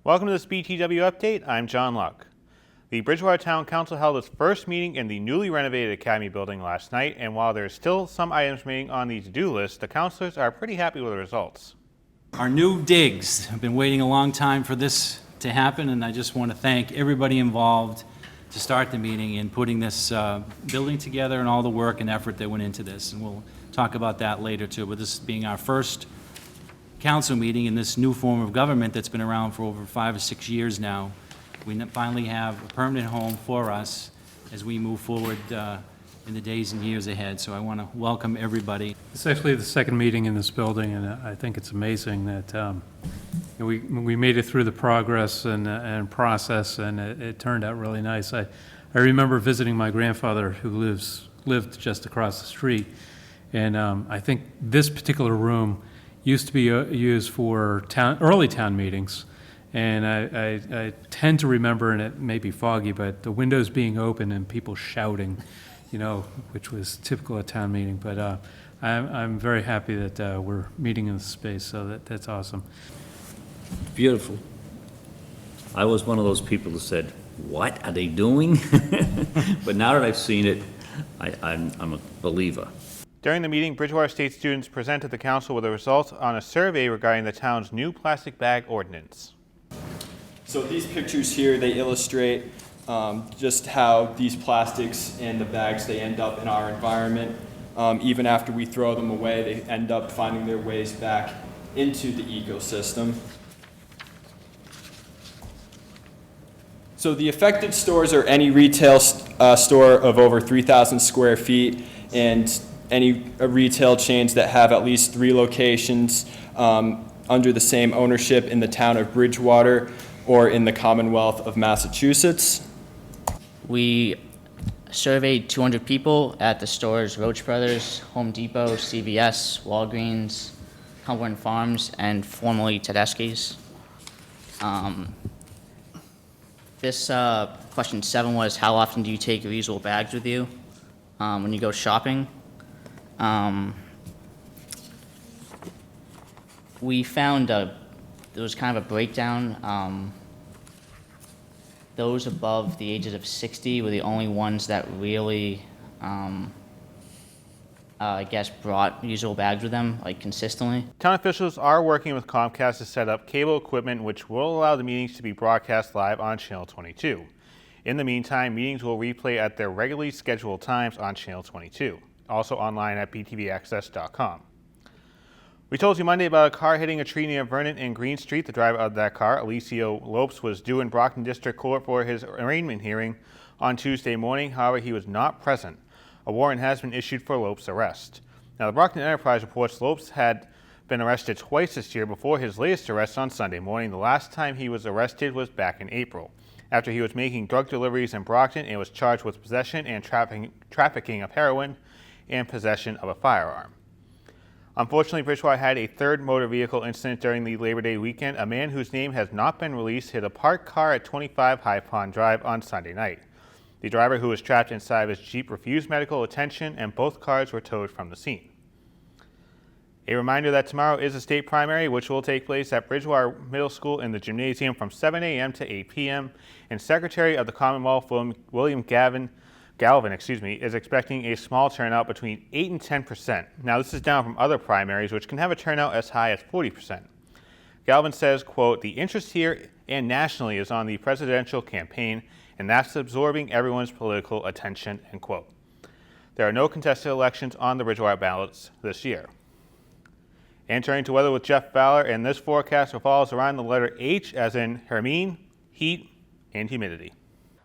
Welcome to this BTW Update. I'm John Luck. The Bridgewater Town Council held its first meeting in the newly renovated Academy building last night, and while there's still some items remaining on the to-do list, the councilors are pretty happy with the results. Our new digs. I've been waiting a long time for this to happen, and I just want to thank everybody involved to start the meeting in putting this building together and all the work and effort that went into this. And we'll talk about that later too, but this being our first council meeting in this new form of government that's been around for over 5 or 6 years now. We finally have a permanent home for us as we move forward in the days and years ahead. So I want to welcome everybody. It's actually the second meeting in this building, and I think it's amazing that we made it through the progress and process, and it turned out really nice. I remember visiting my grandfather, who lived just across the street, and I think this particular room used to be used for early town meetings. And I tend to remember, and it may be foggy, but the windows being open and people shouting, which was typical of town meeting. But I'm very happy that we're meeting in this space, so that's awesome. Beautiful. I was one of those people who said, "What are they doing?" But now that I've seen it, I'm a believer. During the meeting, Bridgewater State students presented the council with the results on a survey regarding the town's new plastic bag ordinance. So these pictures here, they illustrate just how these plastics and the bags, they end up in our environment. Even after we throw them away, they end up finding their ways back into the ecosystem. So the affected stores are any retail store of over 3,000 square feet and any retail chains that have at least 3 locations under the same ownership in the town of Bridgewater or in the Commonwealth of Massachusetts. We surveyed 200 people at the stores Roach Brothers, Home Depot, CVS, Walgreens, Cumberland Farms, and formerly Tedeschi's. This question 7 was, how often do you take reusable bags with you when you go shopping? We found there was kind of a breakdown. Those above the ages of 60 were the only ones that really, I guess, brought reusable bags with them, like, consistently. Town officials are working with Comcast to set up cable equipment which will allow the meetings to be broadcast live on Channel 22. In the meantime, meetings will replay at their regularly scheduled times on Channel 22, also online at btvaccess.com. We told you Monday about a car hitting a tree near Vernon and Green Street. The driver of that car, Alicio Lopes, was due in Brockton District Court for his arraignment hearing on Tuesday morning. However, he was not present. A warrant has been issued for Lopes' arrest. Now, the Brockton Enterprise reports Lopes had been arrested twice this year before his latest arrest on Sunday morning. The last time he was arrested was back in April, after he was making drug deliveries in Brockton and was charged with possession and trafficking of heroin and possession of a firearm. Unfortunately, Bridgewater had a third motor vehicle incident during the Labor Day weekend. A man whose name has not been released hit a parked car at 25 High Pond Drive on Sunday night. The driver, who was trapped inside of his Jeep, refused medical attention, and both cars were towed from the scene. A reminder that tomorrow is a state primary, which will take place at Bridgewater Middle School in the gymnasium from 7 a.m. to 8 p.m. And Secretary of the Commonwealth, William Galvin, is expecting a small turnout between 8 and 10%. Now, this is down from other primaries, which can have a turnout as high as 40%. Galvin says, quote, "The interest here and nationally is on the presidential campaign, and that's absorbing everyone's political attention," end quote. There are no contested elections on the Bridgewater ballots this year. And turning to weather with Jeff Fowler, and this forecast revolves around the letter H, as in Hermine, heat, and humidity.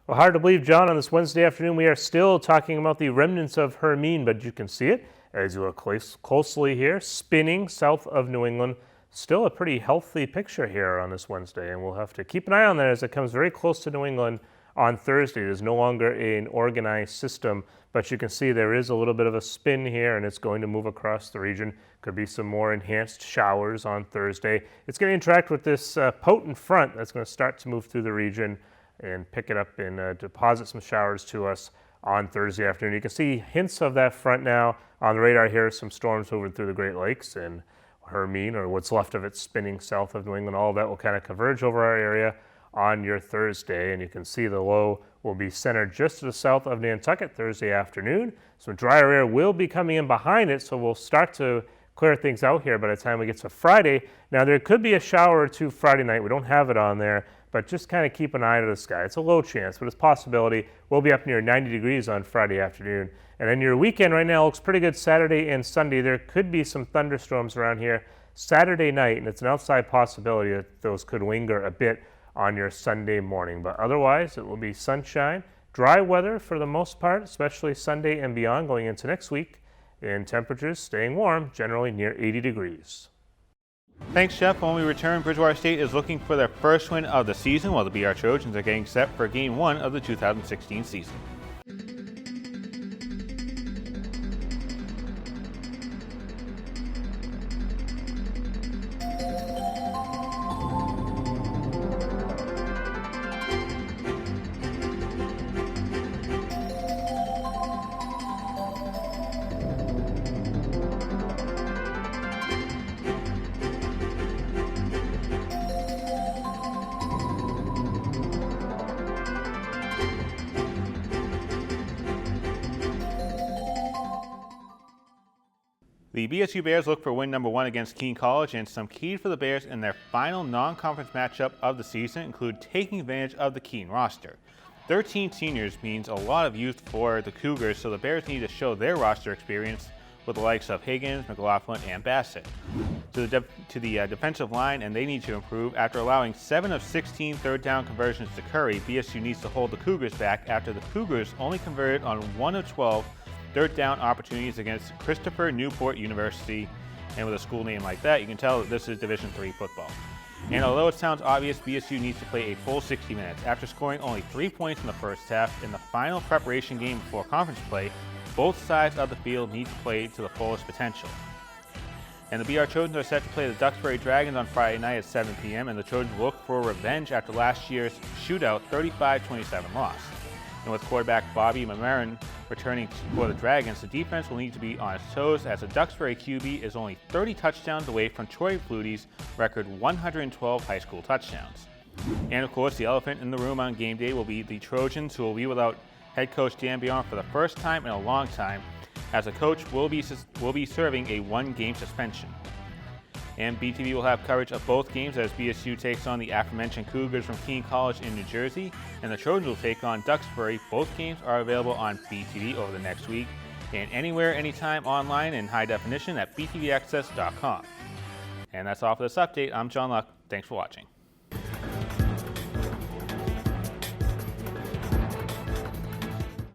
Well, hard to believe, John, on this Wednesday afternoon we are still talking about the remnants of Hermine, but you can see it as you look closely here, spinning south of New England. Still a pretty healthy picture here on this Wednesday, and we'll have to keep an eye on that as it comes very close to New England on Thursday. It is no longer an organized system, but you can see there is a little bit of a spin here, and it's going to move across the region. Could be some more enhanced showers on Thursday. It's going to interact with this potent front that's going to start to move through the region and pick it up and deposit some showers to us on Thursday afternoon. You can see hints of that front now on the radar here, some storms moving through the Great Lakes, and Hermine, or what's left of it spinning south of New England. All of that will kind of converge over our area on your Thursday, and you can see the low will be centered just to the south of Nantucket Thursday afternoon. Some drier air will be coming in behind it, so we'll start to clear things out here by the time we get to Friday. Now, there could be a shower or two Friday night. We don't have it on there, but just kind of keep an eye to the sky. It's a low chance, but it's a possibility. We'll be up near 90 degrees on Friday afternoon. And then your weekend right now looks pretty good Saturday and Sunday. There could be some thunderstorms around here Saturday night, and it's an outside possibility that those could linger a bit on your Sunday morning. But otherwise, it will be sunshine, dry weather for the most part, especially Sunday and beyond going into next week, and temperatures staying warm, generally near 80 degrees. Thanks, Jeff. When we return, Bridgewater State is looking for their first win of the season, while the BR Trojans are getting set for Game 1 of the 2016 season. The BSU Bears look for win number 1 against Keene College, and some keys for the Bears in their final non-conference matchup of the season include taking advantage of the Keene roster. 13 seniors means a lot of youth for the Cougars, so the Bears need to show their roster experience with the likes of Higgins, McLaughlin, and Bassett. To the defensive line, and they need to improve. After allowing 7 of 16 third down conversions to Curry, BSU needs to hold the Cougars back after the Cougars only converted on 1 of 12 third down opportunities against Christopher Newport University. And with a school name like that, you can tell that this is Division III football. And although it sounds obvious, BSU needs to play a full 60 minutes. After scoring only 3 points in the first half, in the final preparation game before conference play, both sides of the field need to play to the fullest potential. And the BR Trojans are set to play the Duxbury Dragons on Friday night at 7 p.m. and the Trojans look for revenge after last year's shootout 35-27 loss. And with quarterback Bobby Mamerin returning for the Dragons, the defense will need to be on its toes as the Duxbury QB is only 30 touchdowns away from Troy Flutie's record 112 high school touchdowns. And of course, the elephant in the room on game day will be the Trojans, who will be without head coach Dan Bjorn for the first time in a long time, as the coach will be serving a 1-game suspension. And BTV will have coverage of both games as BSU takes on the aforementioned Cougars from Keene College in New Jersey, and the Trojans will take on Duxbury. Both games are available on BTV over the next week, and anywhere, anytime online in high definition at btvaccess.com. And that's all for this update. I'm John Luck. Thanks for watching.